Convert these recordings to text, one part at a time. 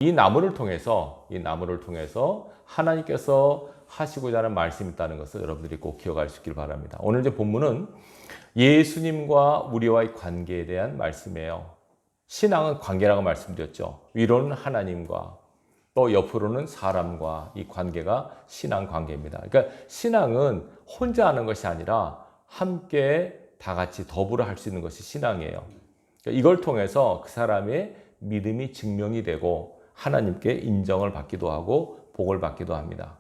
이 나무를 통해서 하나님께서 하시고자 하는 말씀이 있다는 것을 여러분들이 꼭 기억할 수 있길 바랍니다. 오늘 이제 본문은 예수님과 우리와의 관계에 대한 말씀이에요. 신앙은 관계라고 말씀드렸죠. 위로는 하나님과 또 옆으로는 사람과 이 관계가 신앙 관계입니다. 그러니까 신앙은 혼자 하는 것이 아니라 함께 다 같이 더불어 할 수 있는 것이 신앙이에요. 그러니까 이걸 통해서 그 사람의 믿음이 증명이 되고 하나님께 인정을 받기도 하고 복을 받기도 합니다.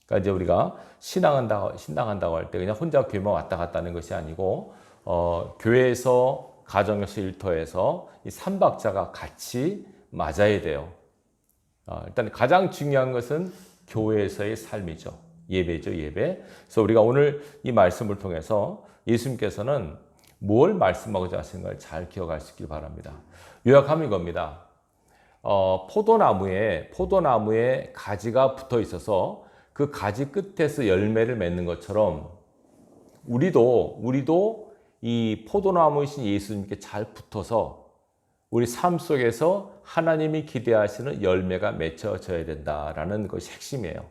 그러니까 이제 우리가 신앙한다고 할 때 그냥 혼자 교회만 왔다 갔다 하는 것이 아니고 교회에서 가정에서 일터에서 이 삼박자가 같이 맞아야 돼요. 일단 가장 중요한 것은 교회에서의 삶이죠. 예배죠, 예배. 그래서 우리가 오늘 이 말씀을 통해서 예수님께서는 뭘 말씀하고자 하시는가를 잘 기억할 수 있길 바랍니다. 요약하면 이겁니다. 포도나무에 가지가 붙어 있어서 그 가지 끝에서 열매를 맺는 것처럼 우리도 이 포도나무이신 예수님께 잘 붙어서 우리 삶 속에서 하나님이 기대하시는 열매가 맺혀져야 된다라는 것이 핵심이에요.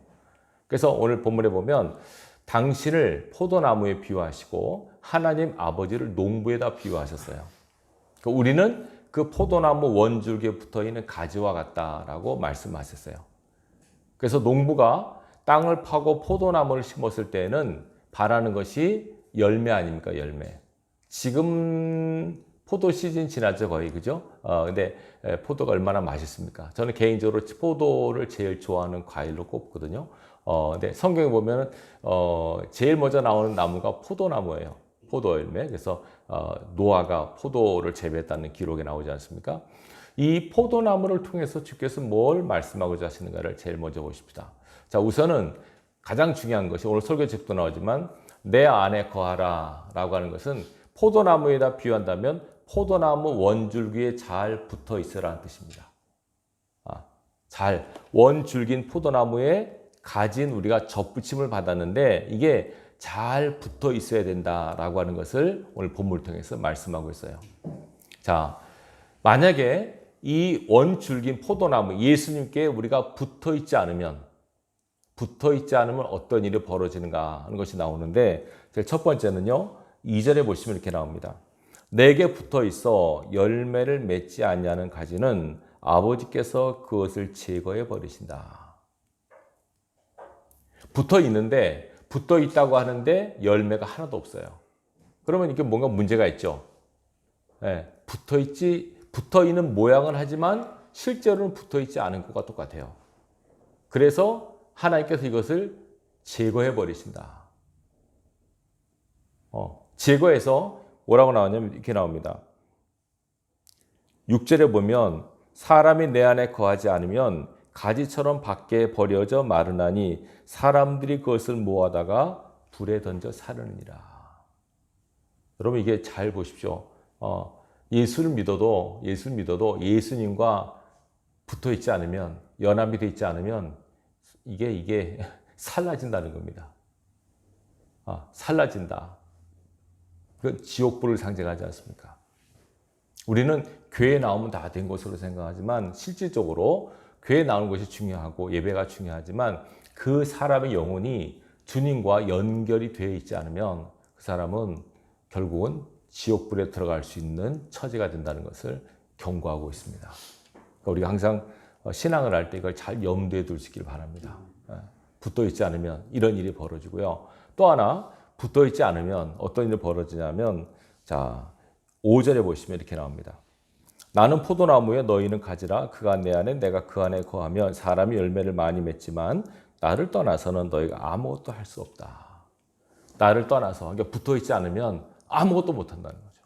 그래서 오늘 본문에 보면 당신을 포도나무에 비유하시고 하나님 아버지를 농부에다 비유하셨어요. 우리는 그 포도나무 원줄기에 붙어있는 가지와 같다라고 말씀하셨어요. 그래서 농부가 땅을 파고 포도나무를 심었을 때는 바라는 것이 열매 아닙니까? 열매. 지금 포도 시즌 지나죠, 거의. 그죠? 근데 포도가 얼마나 맛있습니까? 저는 개인적으로 포도를 제일 좋아하는 과일로 꼽거든요. 근데 성경에 보면 제일 먼저 나오는 나무가 포도나무예요. 포도 열매. 그래서 노아가 포도를 재배했다는 기록에 나오지 않습니까? 이 포도나무를 통해서 주께서 뭘 말씀하고자 하시는가를 제일 먼저 보십시다. 자, 우선은 가장 중요한 것이 오늘 설교 집도 나오지만 내 안에 거하라 라고 하는 것은 포도나무에다 비유한다면 포도나무 원줄기에 잘 붙어 있으라는 뜻입니다. 원줄긴 포도나무에 가진 우리가 접붙임을 받았는데 이게 잘 붙어 있어야 된다라고 하는 것을 오늘 본문을 통해서 말씀하고 있어요. 자, 만약에 이 원줄긴 포도나무 예수님께 우리가 붙어 있지 않으면 어떤 일이 벌어지는가 하는 것이 나오는데 첫 번째는요. 2절에 보시면 이렇게 나옵니다. 내게 붙어 있어 열매를 맺지 않냐는 가지는 아버지께서 그것을 제거해 버리신다. 붙어 있다고 하는데 열매가 하나도 없어요. 그러면 이게 뭔가 문제가 있죠. 네, 붙어 있는 모양은 하지만 실제로는 붙어 있지 않은 것과 똑같아요. 그래서 하나님께서 이것을 제거해 버리신다. 제거해서 뭐라고 나오냐면 이렇게 나옵니다. 6절에 보면 사람이 내 안에 거하지 않으면 가지처럼 밖에 버려져 마르나니 사람들이 그것을 모아다가 불에 던져 사르느니라. 여러분 이게 잘 보십시오. 예수를 믿어도 예수님과 붙어 있지 않으면 연합이 되어 있지 않으면 이게 살라진다는 겁니다. 살라진다. 그 지옥불을 상징하지 않습니까? 우리는 교회에 나오면 다 된 것으로 생각하지만 실질적으로 교회에 나오는 것이 중요하고 예배가 중요하지만 그 사람의 영혼이 주님과 연결이 되어 있지 않으면 그 사람은 결국은 지옥불에 들어갈 수 있는 처지가 된다는 것을 경고하고 있습니다. 그러니까 우리가 항상 신앙을 할 때 이걸 잘 염두에 둘 수 있길 바랍니다. 붙어 있지 않으면 이런 일이 벌어지고요. 또 하나 붙어 있지 않으면 어떤 일이 벌어지냐면 자 5절에 보시면 이렇게 나옵니다. 나는 포도나무에 너희는 가지라 그가 내 안에 내가 그 안에 거하면 사람이 열매를 많이 맺지만 나를 떠나서는 너희가 아무것도 할 수 없다. 나를 떠나서 그러니까 붙어 있지 않으면 아무것도 못 한다는 거죠.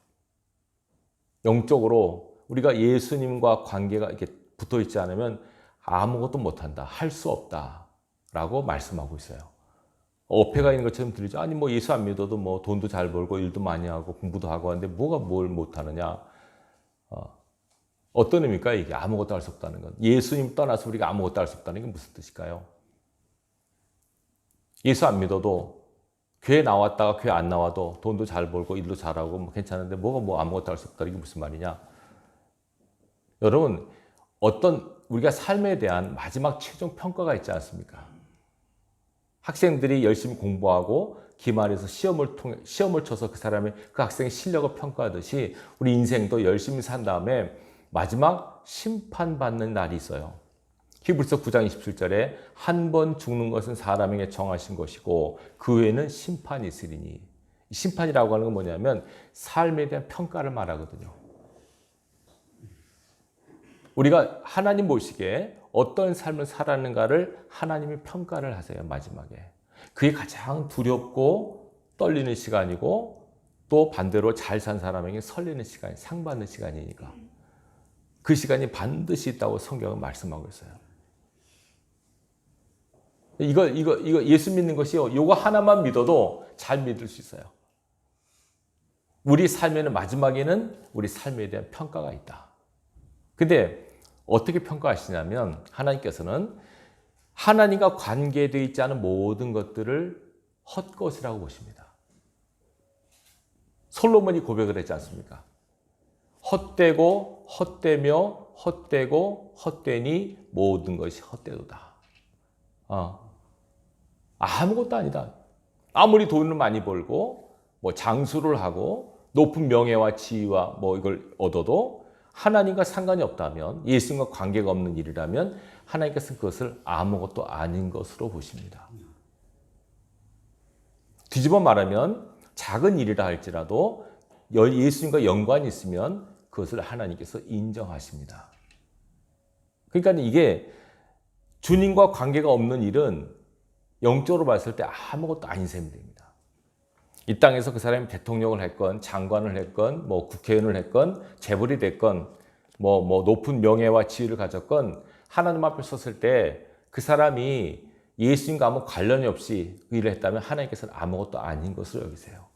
영적으로 우리가 예수님과 관계가 이렇게 붙어 있지 않으면 아무것도 못 한다. 할 수 없다라고 말씀하고 있어요. 어폐가 있는 것처럼 들리죠. 아니 뭐 예수 안 믿어도 뭐 돈도 잘 벌고 일도 많이 하고 공부도 하고 하는데 뭐가 뭘 못하느냐. 어떤 의미일까 이게 아무것도 할 수 없다는 건. 예수님 떠나서 우리가 아무것도 할 수 없다는 게 무슨 뜻일까요? 예수 안 믿어도 교회 나왔다가 교회 안 나와도 돈도 잘 벌고 일도 잘하고 뭐 괜찮은데 뭐가 뭐 아무것도 할 수 없다 이게 무슨 말이냐. 여러분 어떤 우리가 삶에 대한 마지막 최종 평가가 있지 않습니까? 학생들이 열심히 공부하고 기말에서 시험을 쳐서 그 학생의 실력을 평가하듯이 우리 인생도 열심히 산 다음에 마지막 심판받는 날이 있어요. 히브리서 9장 27절에 한 번 죽는 것은 사람에게 정하신 것이고 그 후에는 심판이 있으리니, 심판이라고 하는 건 뭐냐면 삶에 대한 평가를 말하거든요. 우리가 하나님 보시기에 어떤 삶을 살았는가를 하나님이 평가를 하세요. 마지막에. 그게 가장 두렵고 떨리는 시간이고 또 반대로 잘 산 사람에게 설레는 시간, 상 받는 시간이니까 그 시간이 반드시 있다고 성경은 말씀하고 있어요. 이거 예수 믿는 것이요, 이거 하나만 믿어도 잘 믿을 수 있어요. 우리 삶에는 마지막에는 우리 삶에 대한 평가가 있다. 근데 어떻게 평가하시냐면 하나님께서는 하나님과 관계되어 있지 않은 모든 것들을 헛것이라고 보십니다. 솔로몬이 고백을 했지 않습니까? 헛되고 헛되며 헛되고 헛되니 모든 것이 헛되도다. 아무것도 아니다. 아무리 돈을 많이 벌고 뭐 장수를 하고 높은 명예와 지위와 뭐 이걸 얻어도 하나님과 상관이 없다면, 예수님과 관계가 없는 일이라면 하나님께서는 그것을 아무것도 아닌 것으로 보십니다. 뒤집어 말하면 작은 일이라 할지라도 예수님과 연관이 있으면 그것을 하나님께서 인정하십니다. 그러니까 이게 주님과 관계가 없는 일은 영적으로 봤을 때 아무것도 아닌 셈이 됩니다. 이 땅에서 그 사람이 대통령을 했건 장관을 했건 뭐 국회의원을 했건 재벌이 됐건 뭐 높은 명예와 지위를 가졌건 하나님 앞에 섰을 때 그 사람이 예수님과 아무 관련이 없이 그 일을 했다면 하나님께서는 아무것도 아닌 것으로 여기세요.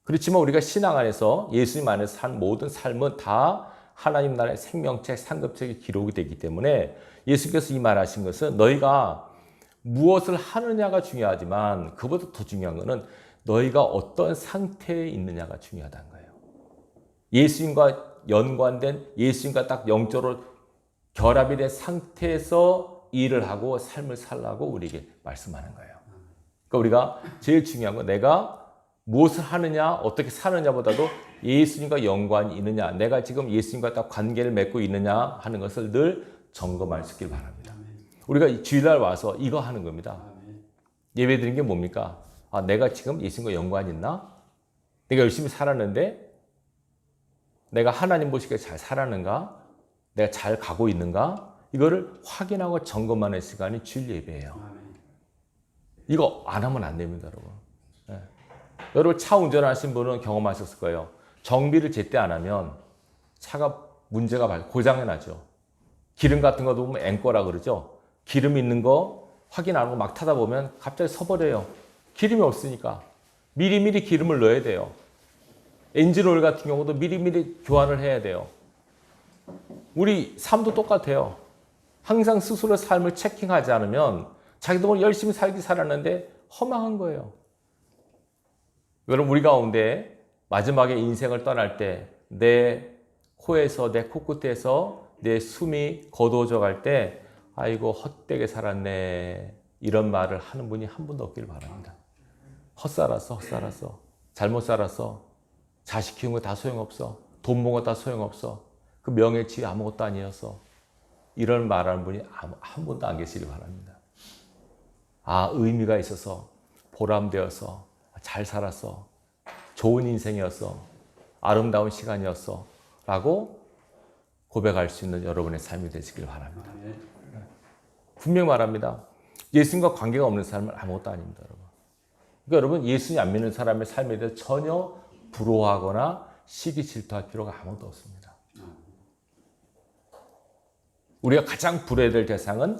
그렇지만 우리가 신앙 안에서 예수님 안에서 산 모든 삶은 다 하나님 나라의 생명책, 상급책에 기록이 되기 때문에 예수께서 이 말하신 것은 너희가 무엇을 하느냐가 중요하지만 그보다 더 중요한 것은 너희가 어떤 상태에 있느냐가 중요하다는 거예요. 예수님과 연관된, 예수님과 딱 영적으로 결합이 된 상태에서 일을 하고 삶을 살라고 우리에게 말씀하는 거예요. 그러니까 우리가 제일 중요한 건 내가 무엇을 하느냐, 어떻게 사느냐보다도 예수님과 연관이 있느냐, 내가 지금 예수님과 딱 관계를 맺고 있느냐 하는 것을 늘 점검할 수 있길 바랍니다. 우리가 주일날 와서 이거 하는 겁니다. 예배 드리는 게 뭡니까? 내가 지금 예수님과 연관이 있나? 내가 열심히 살았는데 내가 하나님 보시기에 잘 살았는가? 내가 잘 가고 있는가? 이거를 확인하고 점검하는 시간이 주일 예배예요. 이거 안 하면 안 됩니다, 여러분. 네. 여러분 차 운전하신 분은 경험하셨을 거예요. 정비를 제때 안 하면 차가 문제가 고장이 나죠. 기름 같은 것도 보면 앵꼬라 그러죠. 기름 있는 거 확인 안 하고 막 타다 보면 갑자기 서버려요. 기름이 없으니까 미리미리 기름을 넣어야 돼요. 엔진 오일 같은 경우도 미리미리 교환을 해야 돼요. 우리 삶도 똑같아요. 항상 스스로 삶을 체킹하지 않으면 자기도 열심히 살긴 살았는데 허망한 거예요. 여러분 우리 가운데 마지막에 인생을 떠날 때 내 코에서, 내 코끝에서 내 숨이 거두어져 갈 때 아이고 헛되게 살았네 이런 말을 하는 분이 한 분도 없길 바랍니다. 헛살았어. 잘못 살았어. 자식 키운 거 다 소용없어. 돈 모은 거 다 소용없어. 그 명예 지위 아무것도 아니었어. 이런 말하는 분이 한 분도 안 계시길 바랍니다. 의미가 있어서, 보람되어서, 잘 살았어. 좋은 인생이었어. 아름다운 시간이었어. 라고 고백할 수 있는 여러분의 삶이 되시길 바랍니다. 분명히 말합니다. 예수님과 관계가 없는 삶은 아무것도 아닙니다, 여러분. 그러니까 여러분 예수님 안 믿는 사람의 삶에 대해서 전혀 부러워하거나 시기 질투할 필요가 아무것도 없습니다. 우리가 가장 부러워야 될 대상은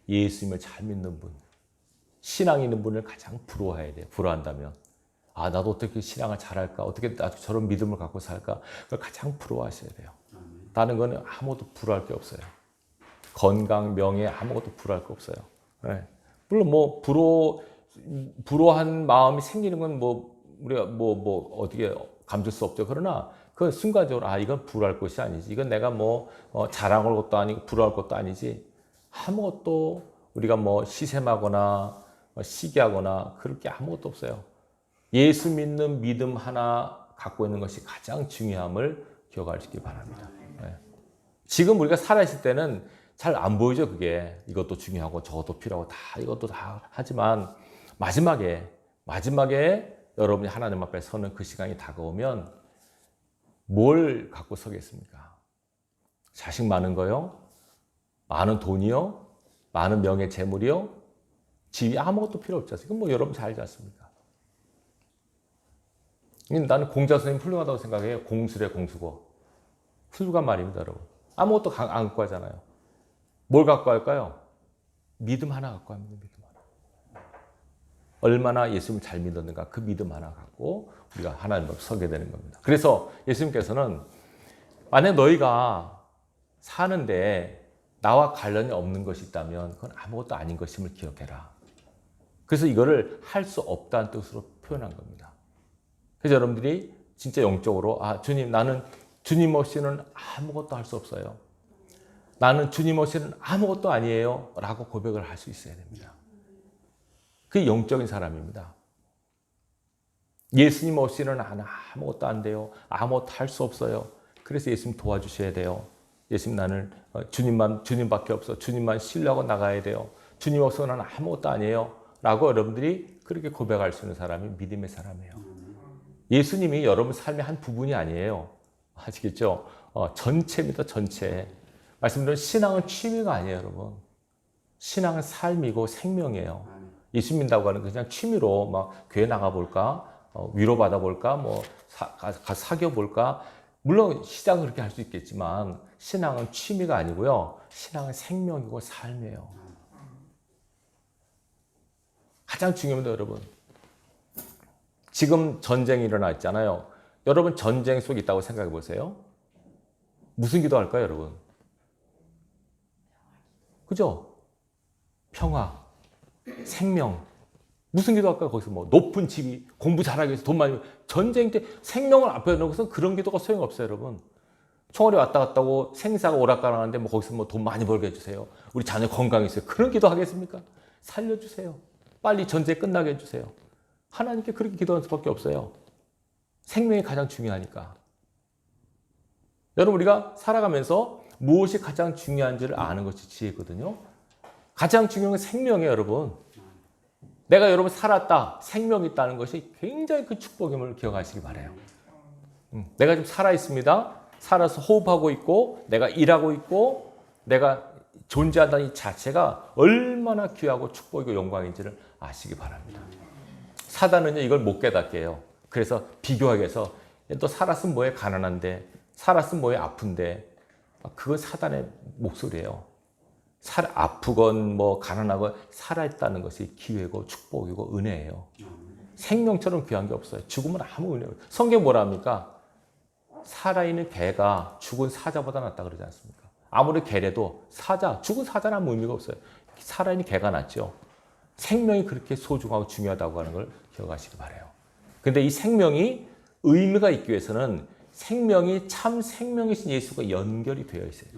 예수님을 잘 믿는 분, 신앙 있는 분을 가장 부러워해야 돼요. 부러워한다면 나도 어떻게 신앙을 잘할까, 어떻게 나도 저런 믿음을 갖고 살까, 그걸 가장 부러워하셔야 돼요. 다른 거는 아무것도 부러워할 게 없어요. 건강, 명예 아무것도 부러워할 게 없어요. 네. 물론 뭐 부러워한 마음이 생기는 건 뭐 우리가 뭐 어떻게 감출 수 없죠. 그러나 그 순간적으로 이건 부러워할 것이 아니지. 이건 내가 뭐 자랑할 것도 아니고 부러워할 것도 아니지. 아무것도 우리가 뭐 시샘하거나 시기하거나 그럴 게 아무것도 없어요. 예수 믿는 믿음 하나 갖고 있는 것이 가장 중요함을 기억하시기 바랍니다. 네. 지금 우리가 살아있을 때는 잘 안 보이죠, 그게. 이것도 중요하고 저것도 필요하고 다 이것도 다 하지만 마지막에 여러분이 하나님 앞에 서는 그 시간이 다가오면 뭘 갖고 서겠습니까? 자식 많은 거요? 많은 돈이요? 많은 명예 재물이요? 집이 아무것도 필요 없지 않습니까? 뭐 여러분 잘 알지 않습니까? 나는 공자 선생님 훌륭하다고 생각해요. 공수래 공수고. 훌륭한 말입니다, 여러분. 아무것도 안 갖고 하잖아요. 뭘 갖고 할까요? 믿음 하나 갖고 합니다. 믿음 하나. 얼마나 예수님을 잘 믿었는가 그 믿음 하나 갖고 우리가 하나님 앞에 서게 되는 겁니다. 그래서 예수님께서는 만약 너희가 사는데 나와 관련이 없는 것이 있다면 그건 아무것도 아닌 것임을 기억해라. 그래서 이거를 할 수 없다는 뜻으로 표현한 겁니다. 그래서 여러분들이 진짜 영적으로 주님, 나는 주님 없이는 아무것도 할 수 없어요. 나는 주님 없이는 아무것도 아니에요 라고 고백을 할 수 있어야 됩니다. 그게 영적인 사람입니다. 예수님 없이는 나는 아무것도 안 돼요. 아무것도 할 수 없어요. 그래서 예수님 도와주셔야 돼요. 예수님, 나는 주님밖에 없어. 주님만 신뢰하고 나가야 돼요. 주님 없어서 나는 아무것도 아니에요 라고 여러분들이 그렇게 고백할 수 있는 사람이 믿음의 사람이에요. 예수님이 여러분 삶의 한 부분이 아니에요. 아시겠죠? 전체입니다. 전체. 말씀드린 신앙은 취미가 아니에요, 여러분. 신앙은 삶이고 생명이에요. 예수 믿는다고 하는 그냥 취미로 막 교회 나가볼까? 위로받아 볼까? 뭐 가서 사귀어 볼까? 물론 시작은 그렇게 할 수 있겠지만 신앙은 취미가 아니고요. 신앙은 생명이고 삶이에요. 가장 중요합니다, 여러분. 지금 전쟁이 일어나 있잖아요. 여러분 전쟁 속에 있다고 생각해 보세요. 무슨 기도할까요, 여러분? 그죠? 평화, 생명. 무슨 기도할까요? 거기서 뭐 높은 집이, 공부 잘하기 위해서 돈 많이. 전쟁 때 생명을 앞에 놓고서 그런 기도가 소용없어요, 여러분. 총알이 왔다 갔다 하고 생사가 오락가락하는데 뭐 거기서 뭐 돈 많이 벌게 해주세요. 우리 자녀 건강했어요. 그런 기도 하겠습니까? 살려주세요. 빨리 전쟁 끝나게 해주세요. 하나님께 그렇게 기도할 수밖에 없어요. 생명이 가장 중요하니까. 여러분, 우리가 살아가면서 무엇이 가장 중요한지를 아는 것이 지혜거든요. 가장 중요한 건 생명이에요, 여러분. 내가 여러분 살았다, 생명이 있다는 것이 굉장히 큰 축복임을 기억하시기 바라요. 내가 지금 살아있습니다. 살아서 호흡하고 있고, 내가 일하고 있고, 내가 존재한다는 이 자체가 얼마나 귀하고 축복이고 영광인지를 아시기 바랍니다. 사단은요, 이걸 못 깨닫게 해요. 그래서 비교하게 해서 또 살았으면 뭐해, 가난한데, 살았으면 뭐해, 아픈데. 그건 사단의 목소리예요. 아프건 뭐 가난하건 살아있다는 것이 기회고 축복이고 은혜예요. 생명처럼 귀한 게 없어요. 죽으면 아무 은혜 없어요. 성경 뭐라 합니까? 살아있는 개가 죽은 사자보다 낫다 그러지 않습니까? 아무리 개래도 죽은 사자는 아무 의미가 없어요. 살아있는 개가 낫죠. 생명이 그렇게 소중하고 중요하다고 하는 걸 기억하시기 바라요. 근데 이 생명이 의미가 있기 위해서는 생명이 참 생명이신 예수가 연결이 되어 있어요.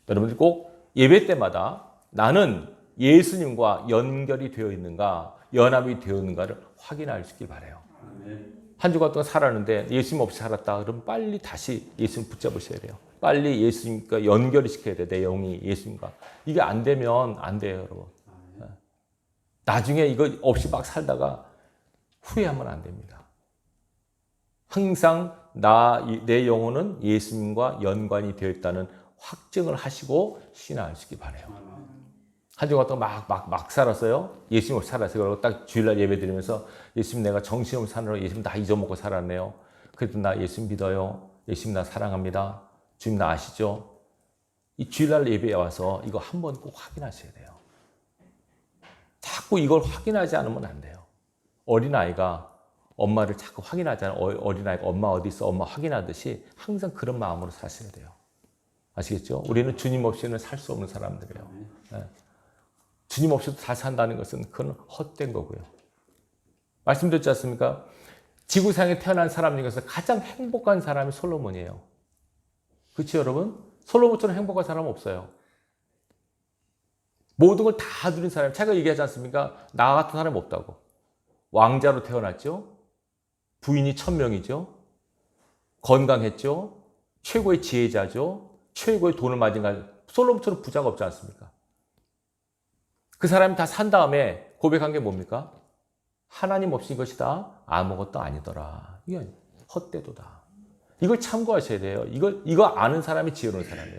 여러분들 꼭 예배 때마다 나는 예수님과 연결이 되어 있는가, 연합이 되어 있는가를 확인할 수 있길 바라요. 한 주간 동안 살았는데 예수님 없이 살았다. 그럼 빨리 다시 예수님 붙잡으셔야 돼요. 빨리 예수님과 연결을 시켜야 돼요. 내 영이 예수님과. 이게 안 되면 안 돼요, 여러분. 나중에 이거 없이 막 살다가 후회하면 안 됩니다. 항상 내 영혼은 예수님과 연관이 되어 있다는 확증을 하시고 신앙하시기 바라요. 한 주간 동안 막 살았어요. 예수님 없이 살았어요. 그리고 딱 주일날 예배 드리면서 예수님, 내가 정신없이 사느라 예수님 다 잊어먹고 살았네요. 그래도 나 예수님 믿어요. 예수님 나 사랑합니다. 주님 나 아시죠? 이 주일날 예배에 와서 이거 한번 꼭 확인하셔야 돼요. 자꾸 이걸 확인하지 않으면 안 돼요. 어린아이가 엄마를 자꾸 확인하잖아요. 어린아이가 엄마 어디 있어? 엄마 확인하듯이 항상 그런 마음으로 사셔야 돼요. 아시겠죠? 우리는 주님 없이는 살 수 없는 사람들이에요. 네. 주님 없이도 잘 산다는 것은 그건 헛된 거고요. 말씀드렸지 않습니까? 지구상에 태어난 사람 중에서 가장 행복한 사람이 솔로몬이에요. 그렇죠, 여러분? 솔로몬처럼 행복한 사람은 없어요. 모든 걸 다 누린 사람, 제가 얘기하지 않습니까? 나 같은 사람이 없다고. 왕자로 태어났죠. 부인이 1000명이죠. 건강했죠. 최고의 지혜자죠. 최고의 돈을 맞은 가 솔로몬처럼 부자가 없지 않습니까? 그 사람이 다 산 다음에 고백한 게 뭡니까? 하나님 없이 이것이다 아무것도 아니더라. 이게 헛되도다. 이걸 참고하셔야 돼요. 이거 아는 사람이 지혜로운 사람이에요.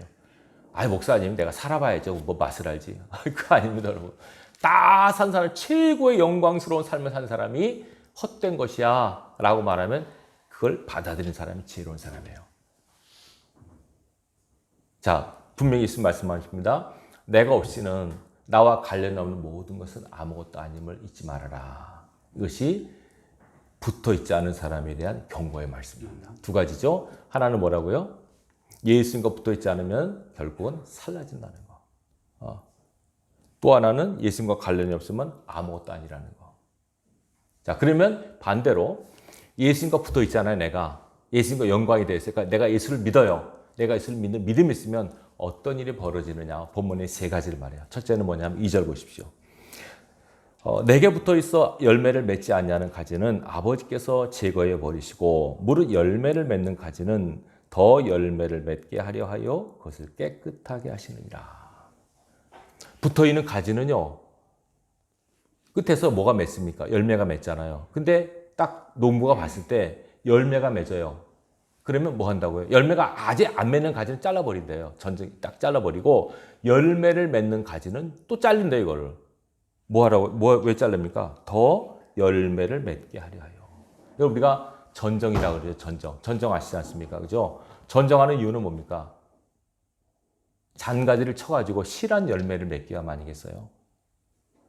아이, 목사님, 내가 살아봐야죠. 뭐 맛을 알지. 그거 아닙니다, 여러분. 다 산 사람, 최고의 영광스러운 삶을 산 사람이 헛된 것이야 라고 말하면 그걸 받아들인 사람이 지혜로운 사람이에요. 자, 분명히 있으면 말씀하십니다. 내가 없이는 나와 관련 없는 모든 것은 아무것도 아님을 잊지 말아라. 이것이 붙어 있지 않은 사람에 대한 경고의 말씀입니다. 두 가지죠. 하나는 뭐라고요? 예수님과 붙어 있지 않으면 결국은 살라진다는 거. 또 하나는 예수님과 관련이 없으면 아무것도 아니라는 거. 자, 그러면 반대로 예수님과 붙어 있잖아요, 내가. 예수님과 영광이 되어 있으니까 내가 예수를 믿어요. 내가 예수를 믿는 믿음이 있으면 어떤 일이 벌어지느냐. 본문에 세 가지를 말해요. 첫째는 뭐냐면 2절 보십시오. 내게 붙어 있어 열매를 맺지 않냐는 가지는 아버지께서 제거해 버리시고 무릇 열매를 맺는 가지는 더 열매를 맺게 하려 하여 그것을 깨끗하게 하시느니라. 붙어 있는 가지는요. 끝에서 뭐가 맺습니까? 열매가 맺잖아요. 근데 딱 농부가 봤을 때 열매가 맺어요. 그러면 뭐 한다고요? 열매가 아직 안 맺는 가지는 잘라버린대요. 전쟁 딱 잘라버리고 열매를 맺는 가지는 또 잘린다 이거를. 뭐 하라고? 왜 자릅니까? 더 열매를 맺게 하려 하여. 여러분 우리가 전정이라고 그러죠. 전정. 전정 아시지 않습니까? 그죠? 전정하는 이유는 뭡니까? 잔가지를 쳐가지고 실한 열매를 맺기가 아니겠어요?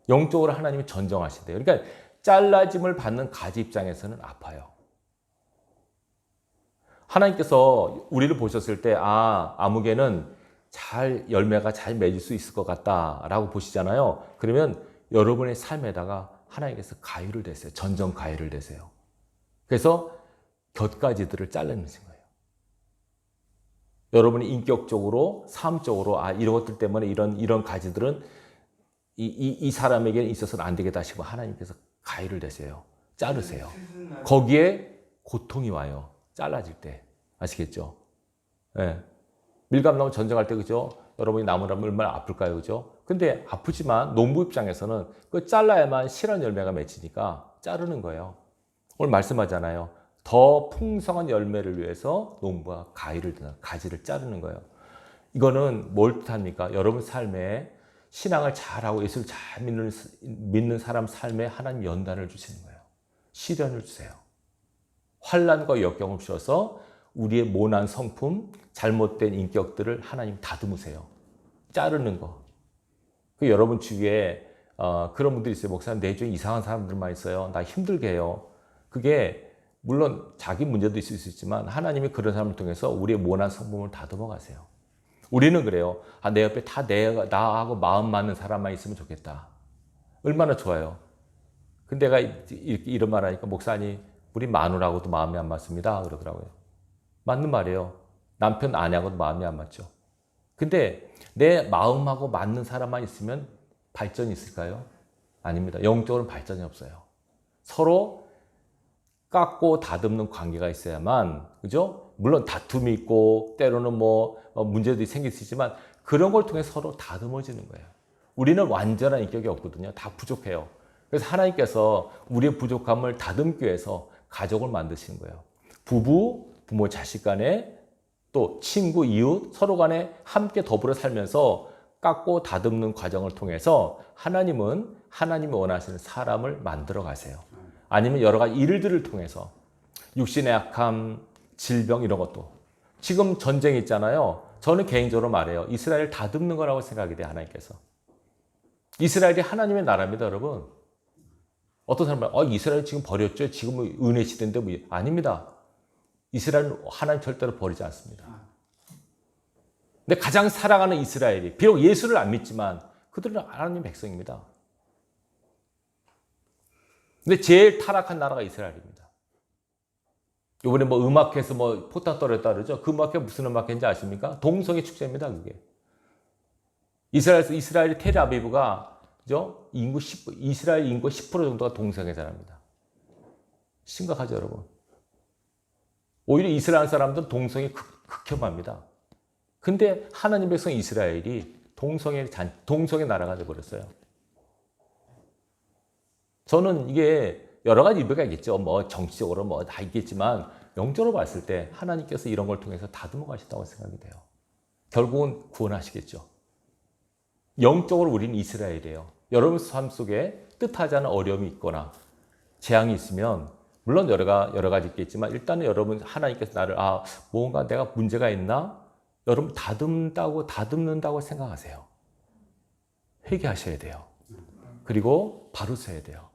영적으로 하나님이 전정하시대요. 그러니까 잘라짐을 받는 가지 입장에서는 아파요. 하나님께서 우리를 보셨을 때 아무개는 열매가 잘 맺을 수 있을 것 같다라고 보시잖아요. 그러면 여러분의 삶에다가 하나님께서 가위를 대세요. 전정 가위를 대세요. 그래서 곁가지들을 잘라내는 거예요. 여러분이 인격적으로, 삶적으로 이런 것들 때문에 이런 가지들은 이 사람에게 있어서는 안 되겠다 하시고 하나님께서 가위를 대세요. 자르세요. 거기에 고통이 와요. 잘라질 때. 아시겠죠? 예. 밀감나무 전쟁할 때, 그죠? 여러분이 나무라면 얼마나 아플까요? 그죠? 근데 아프지만 농부 입장에서는 그 잘라야만 실한 열매가 맺히니까 자르는 거예요. 오늘 말씀하잖아요. 더 풍성한 열매를 위해서 농부가 가지를 자르는 거예요. 이거는 뭘 뜻합니까? 여러분 삶에 신앙을 잘하고 예수를 잘 믿는 사람 삶에 하나님 연단을 주시는 거예요. 시련을 주세요. 환난과 역경을 주셔서 우리의 모난 성품, 잘못된 인격들을 하나님 다듬으세요. 자르는 거. 여러분 주위에 그런 분들이 있어요. 목사님, 내 주위에 이상한 사람들만 있어요. 나 힘들게 해요. 그게 물론 자기 문제도 있을 수 있지만 하나님이 그런 사람을 통해서 우리의 모난 성품을 다듬어 가세요. 우리는 그래요. 내 옆에 다 나하고 마음 맞는 사람만 있으면 좋겠다. 얼마나 좋아요. 근데 내가 이런 말 하니까 목사님, 우리 마누라하고도 마음이 안 맞습니다. 그러더라고요. 맞는 말이에요. 남편, 아내하고도 마음이 안 맞죠. 근데 내 마음하고 맞는 사람만 있으면 발전이 있을까요? 아닙니다. 영적으로는 발전이 없어요. 서로 깎고 다듬는 관계가 있어야만, 그죠? 물론 다툼이 있고 때로는 문제도 생길 수 있지만 그런 걸 통해 서로 다듬어지는 거예요. 우리는 완전한 인격이 없거든요. 다 부족해요. 그래서 하나님께서 우리의 부족함을 다듬기 위해서 가족을 만드시는 거예요. 부모, 자식 간에 또 친구, 이웃 서로 간에 함께 더불어 살면서 깎고 다듬는 과정을 통해서 하나님이 원하시는 사람을 만들어 가세요. 아니면 여러 가지 일들을 통해서 육신의 약함, 질병 이런 것도. 지금 전쟁이 있잖아요. 저는 개인적으로 말해요. 이스라엘 다듬는 거라고 생각이 돼요. 하나님께서. 이스라엘이 하나님의 나라입니다. 여러분. 어떤 사람은 이스라엘 지금 버렸죠. 지금은 은혜 시대인데 아닙니다. 이스라엘은 하나님 절대로 버리지 않습니다. 근데 가장 사랑하는 이스라엘이 비록 예수를 안 믿지만 그들은 하나님 백성입니다. 근데 제일 타락한 나라가 이스라엘입니다. 이번에 뭐 음악회에서 뭐 포탄 떨어졌다 그러죠. 그 음악회 무슨 음악회인지 아십니까? 동성애 축제입니다. 그게. 이스라엘 텔아비브가 그죠? 이스라엘 인구 10% 정도가 동성애자랍니다. 심각하죠, 여러분. 오히려 이스라엘 사람들은 동성애 극혐합니다. 근데 하나님 백성 이스라엘이 동성애 나라가 되어버렸어요. 저는 이게 여러 가지 이유가 있겠죠. 뭐 정치적으로 뭐 다 있겠지만 영적으로 봤을 때 하나님께서 이런 걸 통해서 다듬어 가신다고 생각이 돼요. 결국은 구원하시겠죠. 영적으로 우리는 이스라엘이에요. 여러분 삶 속에 뜻하지 않은 어려움이 있거나 재앙이 있으면 물론 여러 가지 있겠지만 일단은 여러분 하나님께서 나를 뭔가 내가 문제가 있나? 여러분 다듬는다고 생각하세요. 회개하셔야 돼요. 그리고 바로 서야 돼요.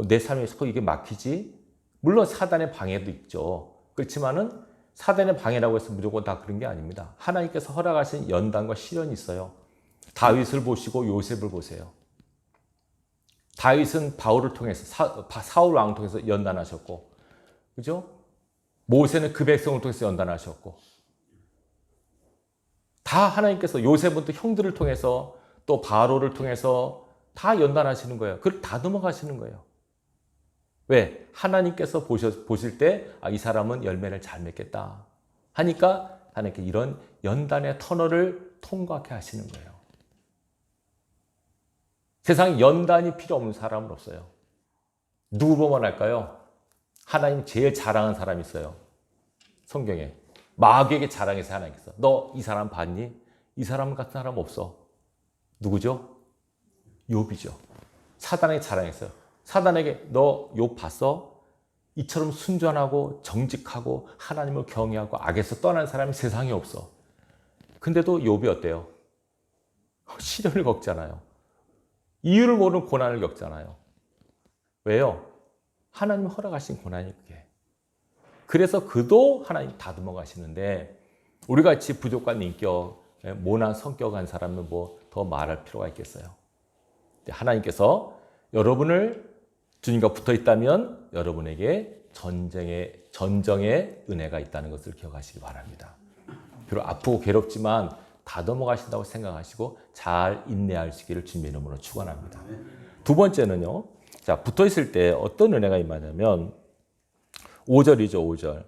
내 삶에 자꾸 이게 막히지? 물론 사단의 방해도 있죠. 그렇지만은 사단의 방해라고 해서 무조건 다 그런 게 아닙니다. 하나님께서 허락하신 연단과 시련이 있어요. 다윗을 보시고 요셉을 보세요. 다윗은 바울을 통해서 사울 왕을 통해서 연단하셨고, 그죠? 모세는 그 백성을 통해서 연단하셨고, 다 하나님께서 요셉은 또 형들을 통해서 또 바로를 통해서 다 연단하시는 거예요. 그걸 다 넘어가시는 거예요. 왜? 하나님께서 보실 때 이 사람은 열매를 잘 맺겠다 하니까 하나님께 이런 연단의 터널을 통과하게 하시는 거예요. 세상에 연단이 필요 없는 사람은 없어요. 누구 보면 할까요? 하나님 제일 자랑한 사람이 있어요. 성경에. 마귀에게 자랑해서 하나님께서 너 이 사람 봤니? 이 사람 같은 사람 없어. 누구죠? 욥이죠. 사단에게 자랑했어요. 사단에게 너 욥 봤어? 이처럼 순전하고 정직하고 하나님을 경외하고 악에서 떠난 사람이 세상에 없어. 근데도 욥이 어때요? 시련을 겪잖아요. 이유를 모르는 고난을 겪잖아요. 왜요? 하나님 허락하신 고난이 그게. 그래서 그도 하나님 다듬어 가시는데 우리같이 부족한 인격, 모난 성격한 사람은 뭐 더 말할 필요가 있겠어요. 하나님께서 여러분을 주님과 붙어 있다면 여러분에게 전정의 은혜가 있다는 것을 기억하시기 바랍니다. 비록 아프고 괴롭지만 다듬어 가신다고 생각하시고 잘 인내하시기를 주님의 이름으로 축원합니다. 두 번째는요. 자, 붙어 있을 때 어떤 은혜가 임하냐면 5절이죠, 5절.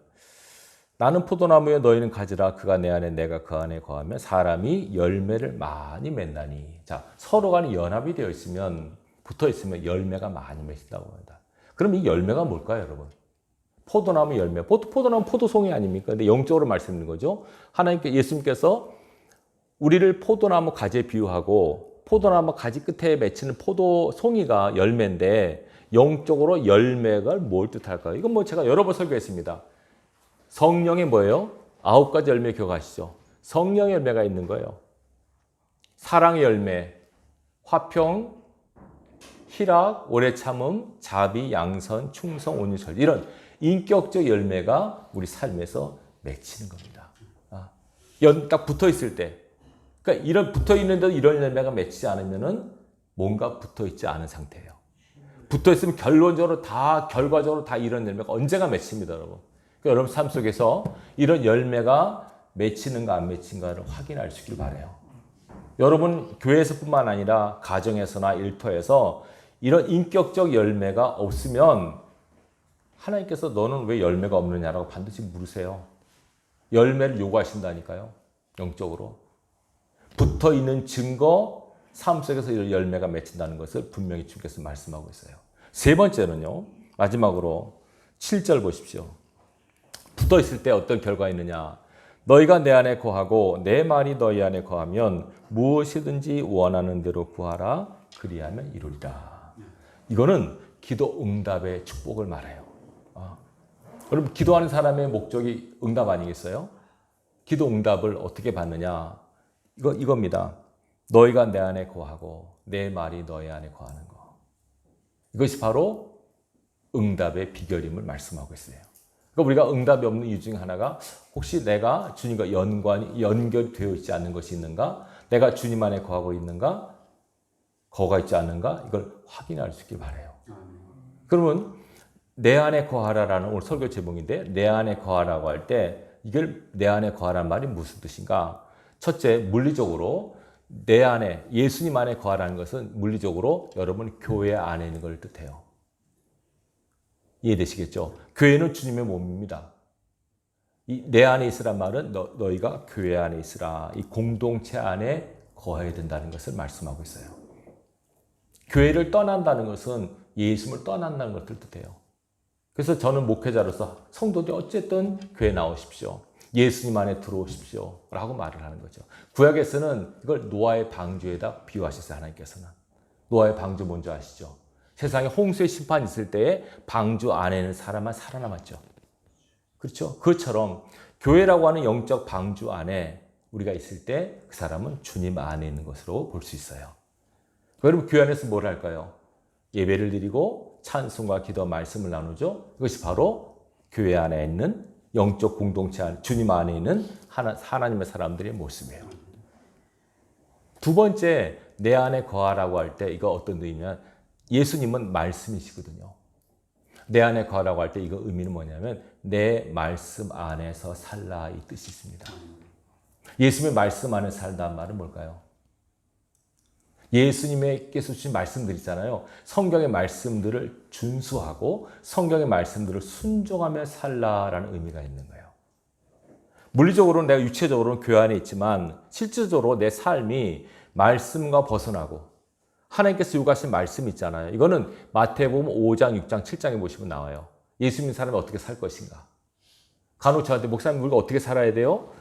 나는 포도나무에 너희는 가지라 그가 내 안에 내가 그 안에 거하면 사람이 열매를 많이 맺나니. 자, 서로 간에 연합이 되어 있으면 붙어 있으면 열매가 많이 맺힌다고 합니다. 그럼 이 열매가 뭘까요, 여러분? 포도나무 열매. 포도나무 포도송이 아닙니까? 근데 영적으로 말씀드리는 거죠. 예수님께서 우리를 포도나무 가지에 비유하고 포도나무 가지 끝에 맺히는 포도송이가 열매인데 영적으로 열매가 뭘 뜻할까요? 이건 뭐 제가 여러 번 설교했습니다. 성령이 뭐예요? 9가지 열매 기억하시죠? 성령의 열매가 있는 거예요. 사랑의 열매, 화평, 희락, 오래 참음, 자비, 양선, 충성, 온유설 이런 인격적 열매가 우리 삶에서 맺히는 겁니다. 딱 붙어 있을 때, 그러니까 이런 붙어 있는데도 이런 열매가 맺히지 않으면은 뭔가 붙어 있지 않은 상태예요. 붙어 있으면 결과적으로 다 이런 열매가 언제가 맺힙니다, 여러분. 그러니까 여러분 삶 속에서 이런 열매가 맺히는가 안 맺힌가를 확인할 수 있길 바라요. 여러분 교회에서뿐만 아니라 가정에서나 일터에서 이런 인격적 열매가 없으면 하나님께서 너는 왜 열매가 없느냐라고 반드시 물으세요. 열매를 요구하신다니까요. 영적으로. 붙어있는 증거, 삶 속에서 이런 열매가 맺힌다는 것을 분명히 주께서 말씀하고 있어요. 세 번째는요. 마지막으로 7절 보십시오. 붙어있을 때 어떤 결과가 있느냐. 너희가 내 안에 거하고 내 말이 너희 안에 거하면 무엇이든지 원하는 대로 구하라. 그리하면 이루리라. 이거는 기도 응답의 축복을 말해요. 여러분 기도하는 사람의 목적이 응답 아니겠어요? 기도 응답을 어떻게 받느냐? 이겁니다. 너희가 내 안에 거하고 내 말이 너희 안에 거하는 거. 이것이 바로 응답의 비결임을 말씀하고 있어요. 그러니까 우리가 응답이 없는 이유 중에 하나가 혹시 내가 주님과 연결되어 있지 않는 것이 있는가? 내가 주님 안에 거하고 있는가? 거가 있지 않는가? 이걸 확인할 수 있길 바라요. 그러면 내 안에 거하라라는 오늘 설교 제목인데 내 안에 거하라고 할 때 이걸 내 안에 거하라는 말이 무슨 뜻인가? 첫째, 물리적으로 내 안에 예수님 안에 거하라는 것은 물리적으로 여러분 교회 안에 있는 걸 뜻해요. 이해되시겠죠? 교회는 주님의 몸입니다. 내 안에 있으란 말은 너희가 교회 안에 있으라. 이 공동체 안에 거해야 된다는 것을 말씀하고 있어요. 교회를 떠난다는 것은 예수님을 떠난다는 것을 뜻해요. 그래서 저는 목회자로서 성도들이 어쨌든 교회 나오십시오. 예수님 안에 들어오십시오. 라고 말을 하는 거죠. 구약에서는 이걸 노아의 방주에다 비유하셨어요. 하나님께서는. 노아의 방주 뭔지 아시죠? 세상에 홍수의 심판이 있을 때에 방주 안에는 사람만 살아남았죠. 그렇죠? 그것처럼 교회라고 하는 영적 방주 안에 우리가 있을 때 그 사람은 주님 안에 있는 것으로 볼 수 있어요. 여러분 교회 안에서 뭘 할까요? 예배를 드리고 찬송과 기도 말씀을 나누죠. 이것이 바로 교회 안에 있는 영적 공동체 안, 주님 안에 있는 하나님의 사람들의 모습이에요. 두 번째, 내 안에 거하라고 할 때 이거 어떤 의미냐면 예수님은 말씀이시거든요. 내 안에 거하라고 할 때 이거 의미는 뭐냐면 내 말씀 안에서 살라 이 뜻이 있습니다. 예수님의 말씀 안에 살다는 말은 뭘까요? 예수님께서 주신 말씀들 있잖아요. 성경의 말씀들을 준수하고 성경의 말씀들을 순종하며 살라라는 의미가 있는 거예요. 물리적으로는 내가 육체적으로는 교회 안에 있지만 실질적으로 내 삶이 말씀과 벗어나고 하나님께서 요구하신 말씀이 있잖아요. 이거는 마태복음 5장, 6장, 7장에 보시면 나와요. 예수 믿는 사람이 어떻게 살 것인가. 간혹 저한테 목사님 우리가 어떻게 살아야 돼요?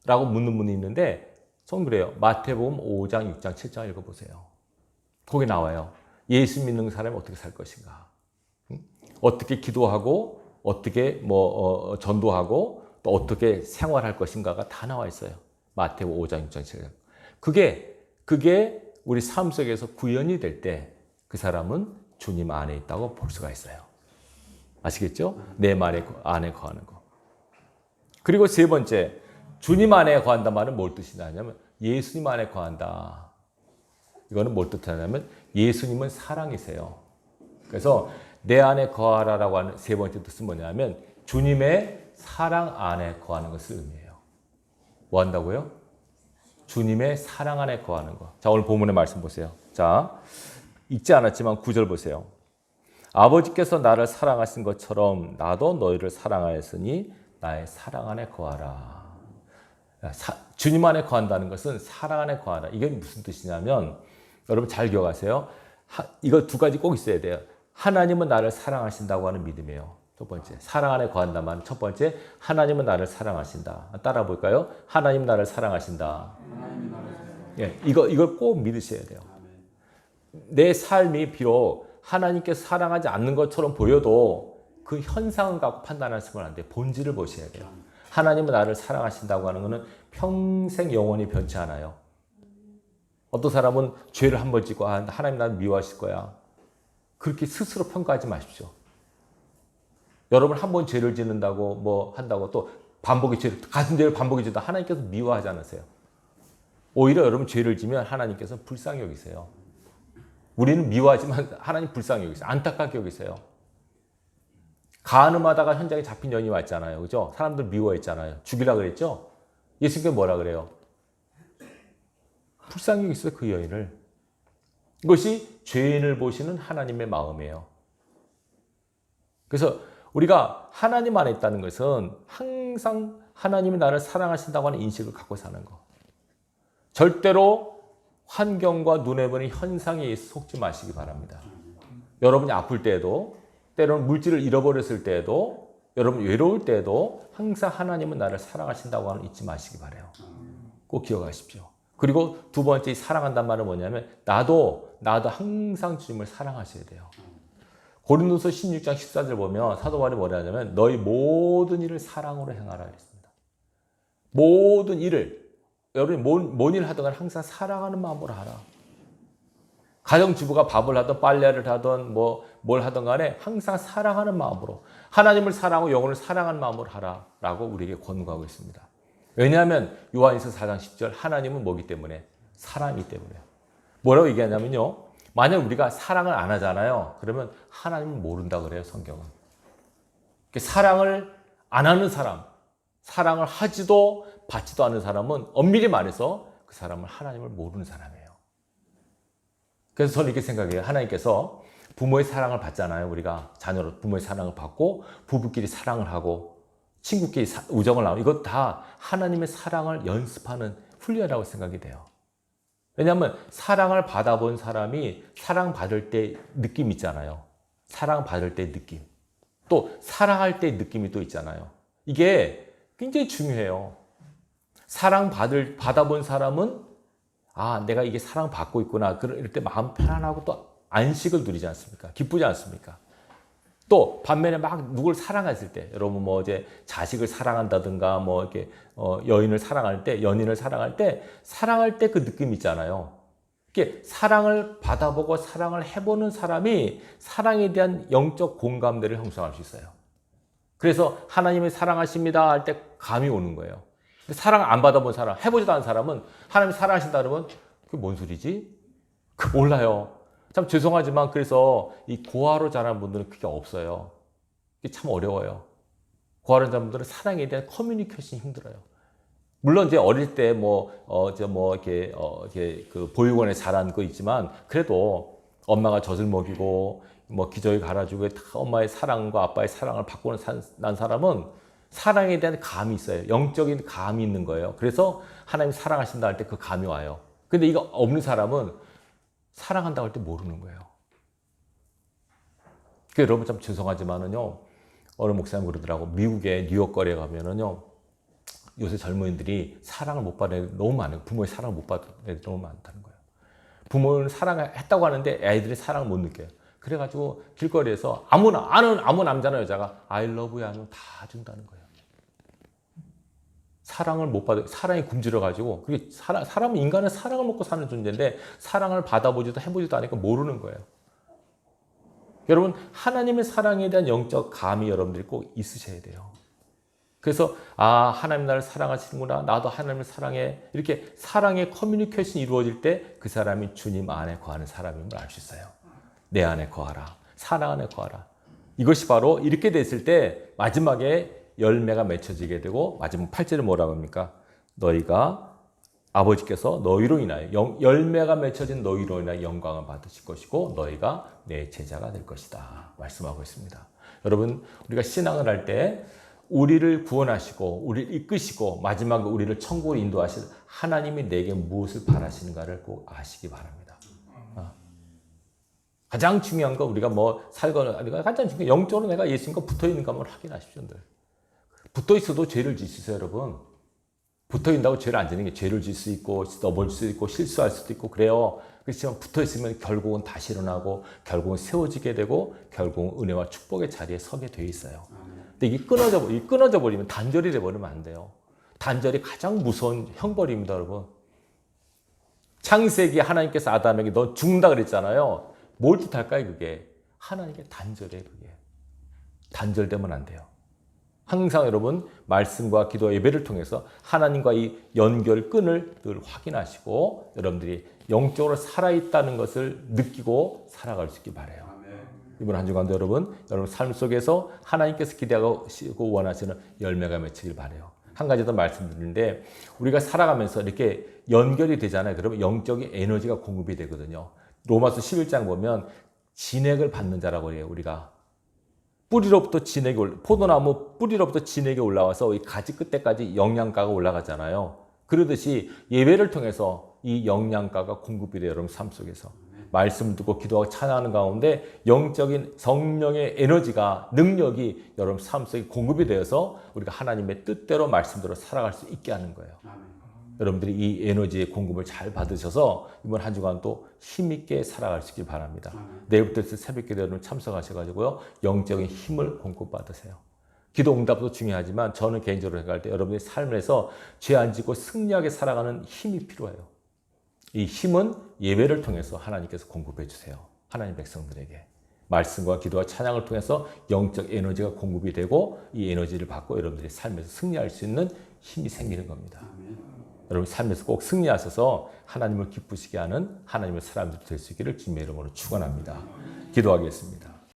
라고 묻는 분이 있는데 전 그래요. 마태복음 5장, 6장, 7장 읽어보세요. 거기 나와요. 예수 믿는 사람이 어떻게 살 것인가. 어떻게 기도하고 어떻게 전도하고 또 어떻게 생활할 것인가가 다 나와 있어요. 마태복음 5장, 6장, 7장. 그게 우리 삶 속에서 구현이 될 때 그 사람은 주님 안에 있다고 볼 수가 있어요. 아시겠죠? 내 말 안에 거하는 거. 그리고 세 번째, 주님 안에 거한다 말은 뭘 뜻이냐면 예수님 안에 거한다. 이거는 뭘 뜻하냐면 예수님은 사랑이세요. 그래서 내 안에 거하라라고 하는 세 번째 뜻은 뭐냐면 주님의 사랑 안에 거하는 것을 의미해요. 뭐 한다고요? 주님의 사랑 안에 거하는 것. 자, 오늘 본문의 말씀 보세요. 자, 읽지 않았지만 9절 보세요. 아버지께서 나를 사랑하신 것처럼 나도 너희를 사랑하였으니 나의 사랑 안에 거하라. 주님 안에 거한다는 것은 사랑 안에 거하라. 이게 무슨 뜻이냐면 여러분 잘 기억하세요. 이거 두 가지 꼭 있어야 돼요. 하나님은 나를 사랑하신다고 하는 믿음이에요. 첫 번째, 사랑 안에 거한다만 첫 번째, 하나님은 나를 사랑하신다. 따라 볼까요? 하나님 나를 사랑하신다. 예, 이걸 꼭 믿으셔야 돼요. 내 삶이 비록 하나님께서 사랑하지 않는 것처럼 보여도 그 현상을 갖고 판단하시면 안 돼요. 본질을 보셔야 돼요. 하나님은 나를 사랑하신다고 하는 것은 평생 영원히 변치 않아요. 어떤 사람은 죄를 한 번 짓고 하나님 나를 미워하실 거야. 그렇게 스스로 평가하지 마십시오. 여러분 한 번 죄를 짓는다고 한다고 또 같은 죄를 반복해 주다 하나님께서 미워하지 않으세요. 오히려 여러분 죄를 지면 하나님께서 불쌍히 여기세요. 우리는 미워하지만 하나님 불쌍히 여기세요. 안타깝게 여기세요. 간음하다가 현장에 잡힌 여인이 왔잖아요. 그죠? 사람들 미워했잖아요. 죽이려고 그랬죠? 예수님께서 뭐라 그래요? 불쌍히 여기세요, 그 여인을. 이것이 죄인을 보시는 하나님의 마음이에요. 그래서 우리가 하나님 안에 있다는 것은 항상 하나님이 나를 사랑하신다고 하는 인식을 갖고 사는 거. 절대로 환경과 눈에 보이는 현상에 속지 마시기 바랍니다. 여러분이 아플 때에도 때로는 물질을 잃어버렸을 때에도 여러분 외로울 때에도 항상 하나님은 나를 사랑하신다고 하는 잊지 마시기 바라요. 꼭 기억하십시오. 그리고 두 번째 사랑한다는 말은 뭐냐면 나도 항상 주님을 사랑하셔야 돼요. 고린도서 16장 14절 보면 사도 바울이 뭐라 하냐면 너희 모든 일을 사랑으로 행하라 그랬습니다. 모든 일을 여러분이 뭔 일을 하든 항상 사랑하는 마음으로 하라. 가정주부가 밥을 하든 빨래를 하든 뭘 하든 간에 항상 사랑하는 마음으로 하나님을 사랑하고 영혼을 사랑하는 마음으로 하라라고 우리에게 권고하고 있습니다. 왜냐하면 요한일서 4장 10절 하나님은 뭐기 때문에? 사랑이기 때문에요. 뭐라고 얘기하냐면요. 만약 우리가 사랑을 안 하잖아요. 그러면 하나님은 모른다 그래요, 성경은. 사랑을 안 하는 사람, 사랑을 하지도 받지도 않는 사람은 엄밀히 말해서 그 사람은 하나님을 모르는 사람이에요. 그래서 저는 이렇게 생각해요. 하나님께서 부모의 사랑을 받잖아요. 우리가 자녀로 부모의 사랑을 받고 부부끼리 사랑을 하고 친구끼리 우정을 나누고 이것 다 하나님의 사랑을 연습하는 훈련이라고 생각이 돼요. 왜냐하면 사랑을 받아본 사람이 사랑받을 때 느낌 있잖아요. 사랑받을 때 느낌. 또 사랑할 때 느낌이 또 있잖아요. 이게 굉장히 중요해요. 받아본 사람은 내가 이게 사랑받고 있구나. 이럴 때 마음 편안하고 또 안식을 누리지 않습니까? 기쁘지 않습니까? 또 반면에 막 누굴 사랑했을 때, 여러분 뭐 이제 자식을 사랑한다든가 뭐 이렇게 연인을 사랑할 때 사랑할 때 그 느낌 있잖아요. 이게 사랑을 받아보고 사랑을 해보는 사람이 사랑에 대한 영적 공감대를 형성할 수 있어요. 그래서 하나님이 사랑하십니다 할 때 감이 오는 거예요. 근데 사랑 안 받아본 사람, 해보지도 않은 사람은 하나님이 사랑하신다 그러면 그게 뭔 소리지? 몰라요. 참 죄송하지만 그래서 이 고아로 자란 분들은 그게 없어요. 이게 참 어려워요. 고아로 자란 분들은 사랑에 대한 커뮤니케이션이 힘들어요. 물론 이제 어릴 때 이렇게 그 보육원에 자란 거 있지만 그래도 엄마가 젖을 먹이고 뭐 기저귀 갈아주고 다 엄마의 사랑과 아빠의 사랑을 받고 난 사람은 사랑에 대한 감이 있어요. 영적인 감이 있는 거예요. 그래서 하나님 사랑하신다 할 때 그 감이 와요. 근데 이거 없는 사람은 사랑한다고 할 때 모르는 거예요. 여러분 참 죄송하지만은요, 어느 목사님 그러더라고. 미국의 뉴욕 거리에 가면은요, 요새 젊은이들이 사랑을 못 받는 애들 너무 많아요. 부모의 사랑을 못 받는 애들 너무 많다는 거예요. 부모는 사랑했다고 하는데 애들이 사랑을 못 느껴요. 그래가지고 길거리에서 아무 남자나 여자가 I love you 하면 다 준다는 거예요. 사랑을 못 받아, 사랑이 굶주려가지고, 그게 사람은 인간은 사랑을 먹고 사는 존재인데, 사랑을 받아보지도 해보지도 않으니까 모르는 거예요. 여러분, 하나님의 사랑에 대한 영적 감이 여러분들이 꼭 있으셔야 돼요. 그래서, 하나님 나를 사랑하시는구나. 나도 하나님을 사랑해. 이렇게 사랑의 커뮤니케이션이 이루어질 때, 그 사람이 주님 안에 거하는 사람인 걸 알 수 있어요. 내 안에 거하라. 사랑 안에 거하라. 이것이 바로 이렇게 됐을 때, 마지막에 열매가 맺혀지게 되고 마지막 8절에 뭐라고 합니까? 너희가 아버지께서 너희로 인하여 열매가 맺혀진 너희로 인하여 영광을 받으실 것이고 너희가 내 제자가 될 것이다 말씀하고 있습니다. 여러분 우리가 신앙을 할 때 우리를 구원하시고 우리를 이끄시고 마지막에 우리를 천국으로 인도하실 하나님이 내게 무엇을 바라시는가를 꼭 아시기 바랍니다. 가장 중요한 건 우리가 가장 중요한 영적으로 내가 예수님과 붙어있는가 한번 확인하십시오. 붙어 있어도 죄를 짓으세요, 여러분. 붙어 있다고 죄를 안 짓는 게 죄를 짓을 수 있고, 넘어질 수 있고, 실수할 수도 있고, 그래요. 그렇지만 붙어 있으면 결국은 다시 일어나고, 결국은 세워지게 되고, 결국은 은혜와 축복의 자리에 서게 돼 있어요. 근데 이게 끊어져 버리면, 단절이 돼버리면 안 돼요. 단절이 가장 무서운 형벌입니다, 여러분. 창세기 하나님께서 아담에게 너 죽는다 그랬잖아요. 뭘 뜻할까요, 그게? 하나님께 단절이에요, 그게. 단절되면 안 돼요. 항상 여러분 말씀과 기도와 예배를 통해서 하나님과 이 연결끈을 늘 확인하시고 여러분들이 영적으로 살아있다는 것을 느끼고 살아갈 수 있길 바라요. 이번 한 주간도 여러분 삶 속에서 하나님께서 기대하고 원하시는 열매가 맺히길 바라요. 한 가지 더 말씀드리는데 우리가 살아가면서 이렇게 연결이 되잖아요. 그러면 영적인 에너지가 공급이 되거든요. 로마서 11장 보면 진액을 받는 자라고 해요. 우리가. 포도나무 뿌리로부터 진액이 올라와서 이 가지 끝에까지 영양가가 올라가잖아요. 그러듯이 예배를 통해서 이 영양가가 공급이 돼요. 여러분 삶 속에서. 말씀 듣고 기도하고 찬양하는 가운데 영적인 성령의 에너지가 능력이 여러분 삶 속에 공급이 되어서 우리가 하나님의 뜻대로 말씀대로 살아갈 수 있게 하는 거예요. 여러분들이 이 에너지의 공급을 잘 받으셔서 이번 한 주간 또 힘있게 살아갈 수 있길 바랍니다. 내일부터 새벽기도 여러분 참석하셔가지고요. 영적인 힘을 공급받으세요. 기도 응답도 중요하지만 저는 개인적으로 생각할 때 여러분의 삶에서 죄 안 짓고 승리하게 살아가는 힘이 필요해요. 이 힘은 예배를 통해서 하나님께서 공급해 주세요. 하나님 백성들에게. 말씀과 기도와 찬양을 통해서 영적 에너지가 공급이 되고 이 에너지를 받고 여러분들이 삶에서 승리할 수 있는 힘이 생기는 겁니다. 여러분 삶에서 꼭 승리하셔서 하나님을 기쁘시게 하는 하나님의 사람들이 될 수 있기를 주님의 이름으로 축원합니다. 기도하겠습니다.